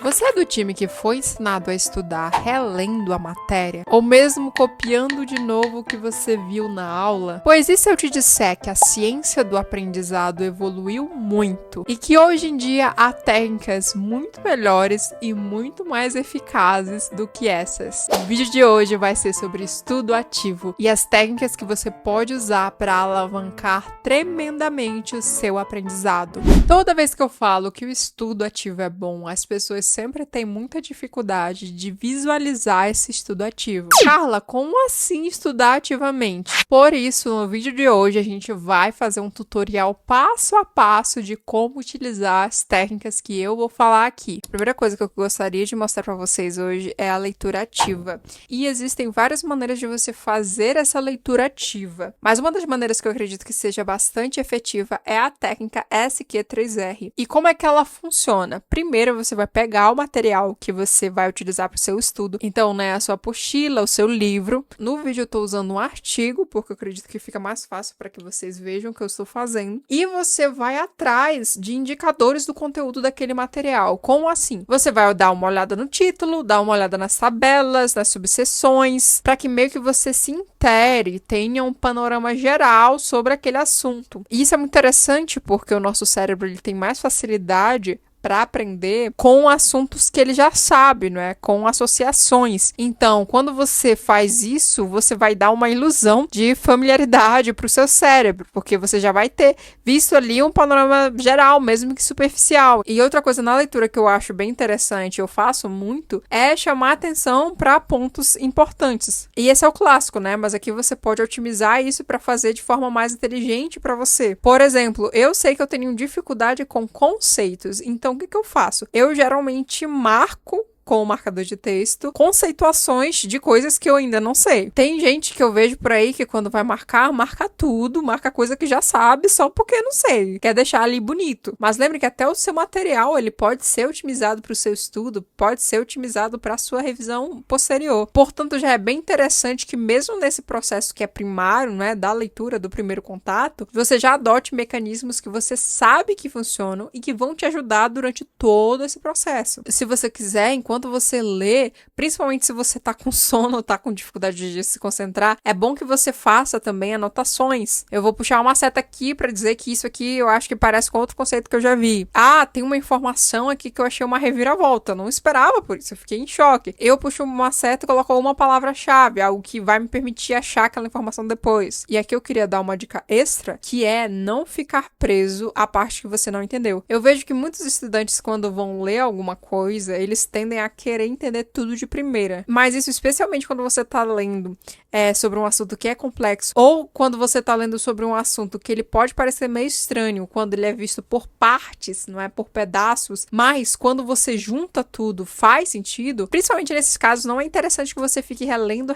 Você é do time que foi ensinado a estudar relendo a matéria? Ou mesmo copiando de novo o que você viu na aula? Pois e se eu te disser que a ciência do aprendizado evoluiu muito e que hoje em dia há técnicas muito melhores e muito mais eficazes do que essas? O vídeo de hoje vai ser sobre estudo ativo e as técnicas que você pode usar para alavancar tremendamente o seu aprendizado. Toda vez que eu falo que o estudo ativo é bom, as pessoas sempre têm muita dificuldade de visualizar esse estudo ativo. Carla, como assim estudar ativamente? Por isso, no vídeo de hoje, a gente vai fazer um tutorial passo a passo de como utilizar as técnicas que eu vou falar aqui. A primeira coisa que eu gostaria de mostrar para vocês hoje é a leitura ativa. E existem várias maneiras de você fazer essa leitura ativa. Mas uma das maneiras que eu acredito que seja bastante efetiva é a técnica SQ3R. E como é que ela funciona? Primeiro, você vai pegar o material que você vai utilizar para o seu estudo. Então, a sua apostila, o seu livro. No vídeo eu estou usando um artigo, porque eu acredito que fica mais fácil para que vocês vejam o que eu estou fazendo. E você vai atrás de indicadores do conteúdo daquele material. Como assim? Você vai dar uma olhada no título, dar uma olhada nas tabelas, nas subseções, para que meio que você se intere, tenha um panorama geral sobre aquele assunto. E isso é muito interessante porque o nosso cérebro ele tem mais facilidade para aprender com assuntos que ele já sabe, não é? Com associações. Então, quando você faz isso, você vai dar uma ilusão de familiaridade para o seu cérebro, porque você já vai ter visto ali um panorama geral, mesmo que superficial. E outra coisa na leitura que eu acho bem interessante, eu faço muito, é chamar atenção para pontos importantes. E esse é o clássico, né? Mas aqui você pode otimizar isso para fazer de forma mais inteligente para você. Por exemplo, eu sei que eu tenho dificuldade com conceitos, então o que eu faço? Eu geralmente marco com o marcador de texto, conceituações de coisas que eu ainda não sei. Tem gente que eu vejo por aí que quando vai marcar, marca tudo, marca coisa que já sabe só porque não sei. Quer deixar ali bonito. Mas lembre que até o seu material, ele pode ser otimizado para o seu estudo, pode ser otimizado para a sua revisão posterior. Portanto, já é bem interessante que mesmo nesse processo que é primário, né, da leitura, do primeiro contato, você já adote mecanismos que você sabe que funcionam e que vão te ajudar durante todo esse processo. Se você quiser, enquanto você lê, principalmente se você tá com sono ou tá com dificuldade de se concentrar, é bom que você faça também anotações. Eu vou puxar uma seta aqui para dizer que isso aqui eu acho que parece com outro conceito que eu já vi. Ah, tem uma informação aqui que eu achei uma reviravolta. Não esperava por isso, eu fiquei em choque. Eu puxo uma seta e coloco uma palavra-chave, algo que vai me permitir achar aquela informação depois. E aqui eu queria dar uma dica extra, que é não ficar preso à parte que você não entendeu. Eu vejo que muitos estudantes, quando vão ler alguma coisa, eles tendem a querer entender tudo de primeira. Mas isso especialmente quando você tá lendo sobre um assunto que é complexo, ou quando você tá lendo sobre um assunto que ele pode parecer meio estranho, quando ele é visto por partes, não é por pedaços, mas quando você junta tudo, faz sentido. Principalmente nesses casos, não é interessante que você fique relendo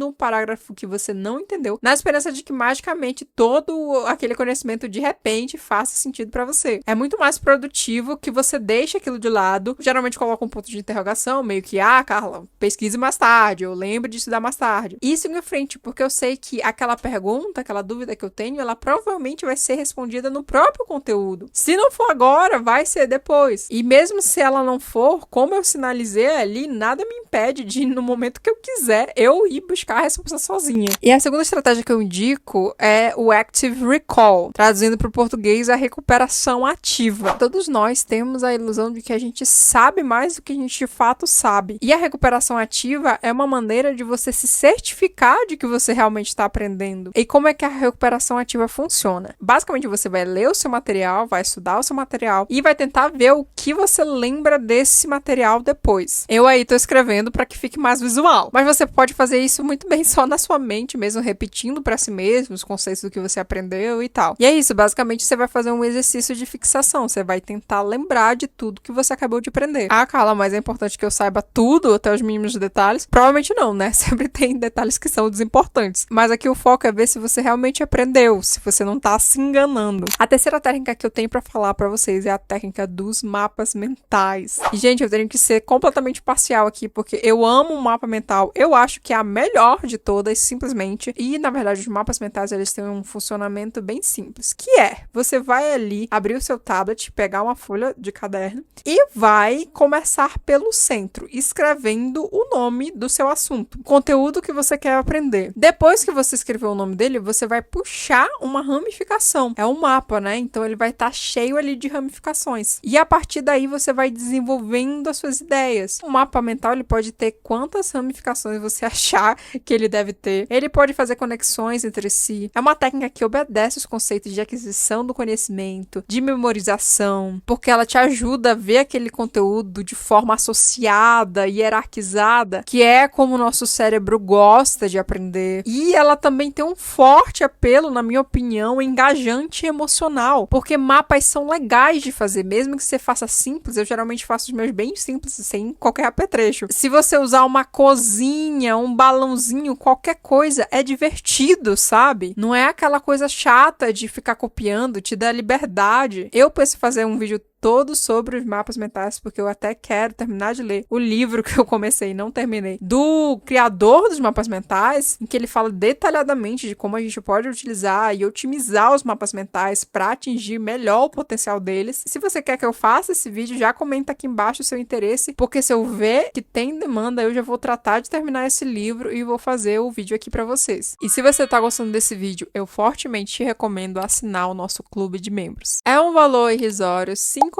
um parágrafo que você não entendeu, na esperança de que magicamente todo aquele conhecimento de repente faça sentido pra você. É muito mais produtivo que você deixe aquilo de lado, geralmente coloca um ponto de interrogação, meio que, Carla, pesquise mais tarde, eu lembro de estudar mais tarde. E siga em frente, porque eu sei que aquela pergunta, aquela dúvida que eu tenho, ela provavelmente vai ser respondida no próprio conteúdo. Se não for agora, vai ser depois. E mesmo se ela não for, como eu sinalizei ali, nada me impede de, no momento que eu quiser, eu ir buscar a resposta sozinha. E a segunda estratégia que eu indico é o Active Recall, traduzindo para o português, a recuperação ativa. Todos nós temos a ilusão de que a gente sabe mais do que a gente de fato sabe. E a recuperação ativa é uma maneira de você se certificar de que você realmente está aprendendo. E como é que a recuperação ativa funciona? Basicamente, você vai ler o seu material, vai estudar o seu material e vai tentar ver o que você lembra desse material depois. Eu aí tô escrevendo para que fique mais visual. Mas você pode fazer isso muito bem só na sua mente, mesmo repetindo para si mesmo os conceitos do que você aprendeu e tal. E é isso, basicamente você vai fazer um exercício de fixação. Você vai tentar lembrar de tudo que você acabou de aprender. Carla, fala, mas é importante que eu saiba tudo, até os mínimos detalhes. Provavelmente não, né? Sempre tem detalhes que são desimportantes. Mas aqui o foco é ver se você realmente aprendeu, se você não tá se enganando. A terceira técnica que eu tenho pra falar pra vocês é a técnica dos mapas mentais. E, gente, eu tenho que ser completamente parcial aqui, porque eu amo o mapa mental. Eu acho que é a melhor de todas, simplesmente. E, na verdade, os mapas mentais, eles têm um funcionamento bem simples, que é, você vai ali, abrir o seu tablet, pegar uma folha de caderno e vai começar pelo centro, escrevendo o nome do seu assunto, o conteúdo que você quer aprender. Depois que você escreveu o nome dele, você vai puxar uma ramificação. É um mapa, né? Então ele vai estar cheio ali de ramificações. E a partir daí você vai desenvolvendo as suas ideias. O mapa mental, ele pode ter quantas ramificações você achar que ele deve ter. Ele pode fazer conexões entre si. É uma técnica que obedece os conceitos de aquisição do conhecimento, de memorização, porque ela te ajuda a ver aquele conteúdo de forma associada, hierarquizada, que é como o nosso cérebro gosta de aprender. E ela também tem um forte apelo, na minha opinião, engajante e emocional, porque mapas são legais de fazer, mesmo que você faça simples. Eu geralmente faço os meus bem simples, sem qualquer apetrecho. Se você usar uma cozinha, um balãozinho, qualquer coisa, é divertido, sabe? Não é aquela coisa chata de ficar copiando, te dá liberdade. Eu penso em fazer um vídeo todo sobre os mapas mentais, porque eu até quero terminar de ler o livro que eu comecei e não terminei, do criador dos mapas mentais, em que ele fala detalhadamente de como a gente pode utilizar e otimizar os mapas mentais para atingir melhor o potencial deles. Se você quer que eu faça esse vídeo, já comenta aqui embaixo o seu interesse, porque se eu ver que tem demanda, eu já vou tratar de terminar esse livro e vou fazer o vídeo aqui para vocês. E se você tá gostando desse vídeo, eu fortemente te recomendo assinar o nosso clube de membros. É um valor irrisório, R$5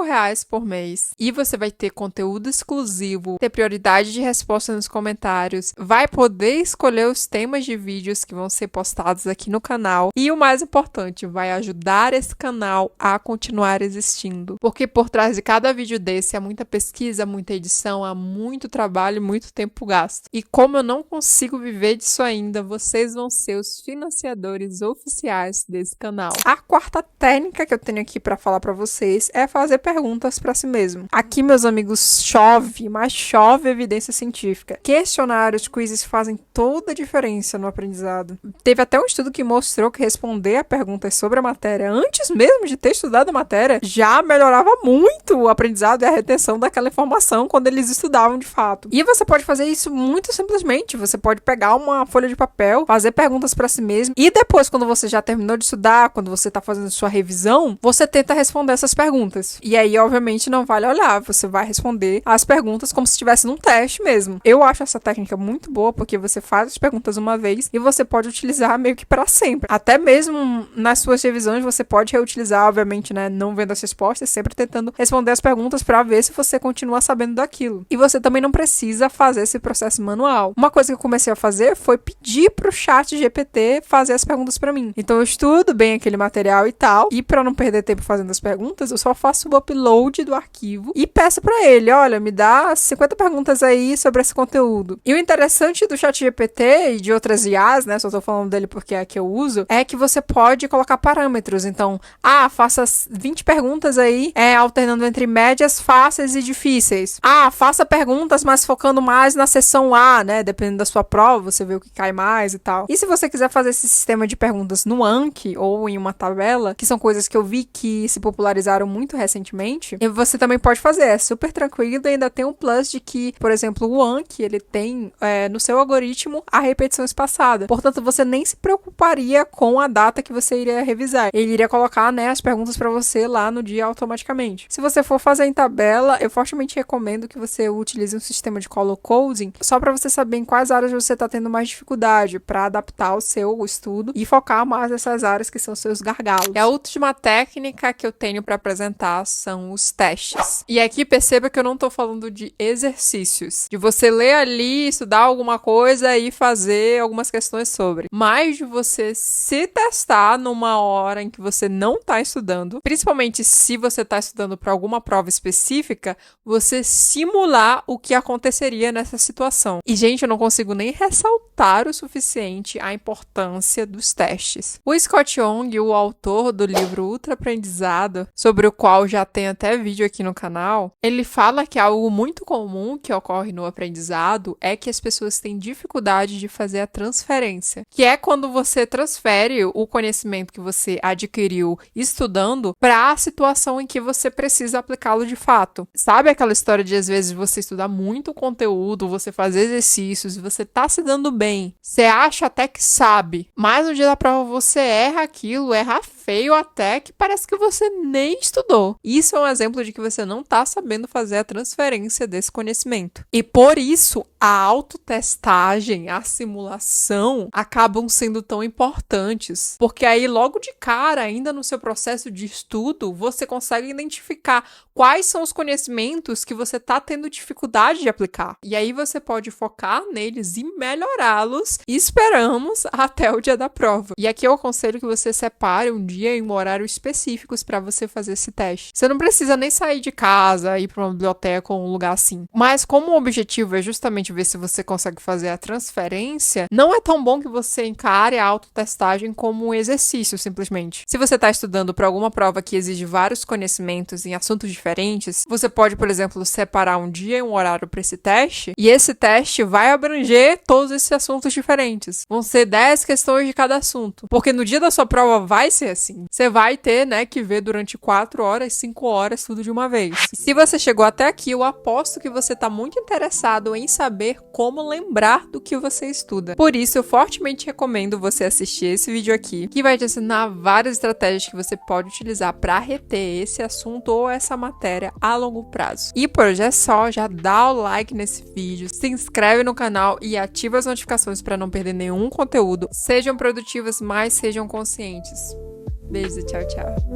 por mês, e você vai ter conteúdo exclusivo, ter prioridade de resposta nos comentários, vai poder escolher os temas de vídeos que vão ser postados aqui no canal, e o mais importante, vai ajudar esse canal a continuar existindo, porque por trás de cada vídeo desse há muita pesquisa, muita edição, há muito trabalho, muito tempo gasto. E como eu não consigo viver disso ainda, vocês vão ser os financiadores oficiais desse canal. A quarta técnica que eu tenho aqui para falar para vocês é fazer perguntas para si mesmo. Aqui, meus amigos, chove, mas chove evidência científica. Questionários, quizzes fazem toda a diferença no aprendizado. Teve até um estudo que mostrou que responder a perguntas sobre a matéria antes mesmo de ter estudado a matéria já melhorava muito o aprendizado e a retenção daquela informação quando eles estudavam de fato. E você pode fazer isso muito simplesmente. Você pode pegar uma folha de papel, fazer perguntas para si mesmo e depois, quando você já terminou de estudar, quando você está fazendo sua revisão, você tenta responder essas perguntas. E aí, obviamente, não vale olhar. Você vai responder as perguntas como se estivesse num teste mesmo. Eu acho essa técnica muito boa, porque você faz as perguntas uma vez e você pode utilizar meio que para sempre. Até mesmo nas suas revisões, você pode reutilizar, obviamente, né? Não vendo as respostas, sempre tentando responder as perguntas para ver se você continua sabendo daquilo. E você também não precisa fazer esse processo manual. Uma coisa que eu comecei a fazer foi pedir pro chat GPT fazer as perguntas para mim. Então eu estudo bem aquele material e tal, e para não perder tempo fazendo as perguntas, eu só faço o upload do arquivo e peço para ele, olha, me dá 50 perguntas aí sobre esse conteúdo. E o interessante do ChatGPT e de outras IAs, né, só tô falando dele porque é a que eu uso, é que você pode colocar parâmetros. Então, faça 20 perguntas aí, alternando entre médias, fáceis e difíceis. Faça perguntas, mas focando mais na seção A, né, dependendo da sua prova, você vê o que cai mais e tal. E se você quiser fazer esse sistema de perguntas no Anki ou em uma tabela, que são coisas que eu vi que se popularizaram muito recentemente, você também pode fazer, é super tranquilo e ainda tem um plus de que, por exemplo, o Anki, ele tem no seu algoritmo a repetição espaçada, portanto você nem se preocuparia com a data que você iria revisar, ele iria colocar, né, as perguntas para você lá no dia automaticamente. Se você for fazer em tabela, eu fortemente recomendo que você utilize um sistema de color coding, só para você saber em quais áreas você está tendo mais dificuldade, para adaptar o seu estudo e focar mais nessas áreas que são seus gargalos. E a última técnica que eu tenho para apresentar são os testes. E aqui perceba que eu não tô falando de exercícios, de você ler ali, estudar alguma coisa e fazer algumas questões sobre, mas de você se testar numa hora em que você não tá estudando, principalmente se você tá estudando para alguma prova específica, você simular o que aconteceria nessa situação. E, gente, eu não consigo nem ressaltar o suficiente a importância dos testes. O Scott Young, o autor do livro Ultra Aprendizado, sobre o qual já já tem até vídeo aqui no canal, ele fala que algo muito comum que ocorre no aprendizado é que as pessoas têm dificuldade de fazer a transferência, que é quando você transfere o conhecimento que você adquiriu estudando para a situação em que você precisa aplicá-lo de fato. Sabe aquela história de às vezes você estudar muito conteúdo, você fazer exercícios, você tá se dando bem, você acha até que sabe, mas no dia da prova você erra aquilo, erra feio até que parece que você nem estudou. Isso é um exemplo de que você não tá sabendo fazer a transferência desse conhecimento. E por isso, a autotestagem, a simulação acabam sendo tão importantes, porque aí logo de cara, ainda no seu processo de estudo, você consegue identificar quais são os conhecimentos que você tá tendo dificuldade de aplicar. E aí você pode focar neles e melhorá-los, e esperamos até o dia da prova. E aqui eu aconselho que você separe um dia e um horário específicos para você fazer esse teste. Você não precisa nem sair de casa, ir para uma biblioteca ou um lugar assim. Mas como o objetivo é justamente ver se você consegue fazer a transferência, não é tão bom que você encare a autotestagem como um exercício, simplesmente. Se você está estudando para alguma prova que exige vários conhecimentos em assuntos diferentes, você pode, por exemplo, separar um dia e um horário para esse teste, e esse teste vai abranger todos esses assuntos diferentes. Vão ser 10 questões de cada assunto, porque no dia da sua prova vai ser assim. Você vai ter, que ver durante 4 horas, 5 horas, tudo de uma vez. E se você chegou até aqui, eu aposto que você está muito interessado em saber como lembrar do que você estuda. Por isso, eu fortemente recomendo você assistir esse vídeo aqui, que vai te ensinar várias estratégias que você pode utilizar para reter esse assunto ou essa matéria a longo prazo. E por hoje é só, já dá o like nesse vídeo, se inscreve no canal e ativa as notificações para não perder nenhum conteúdo. Sejam produtivas, mas sejam conscientes. Beijo, tchau, tchau.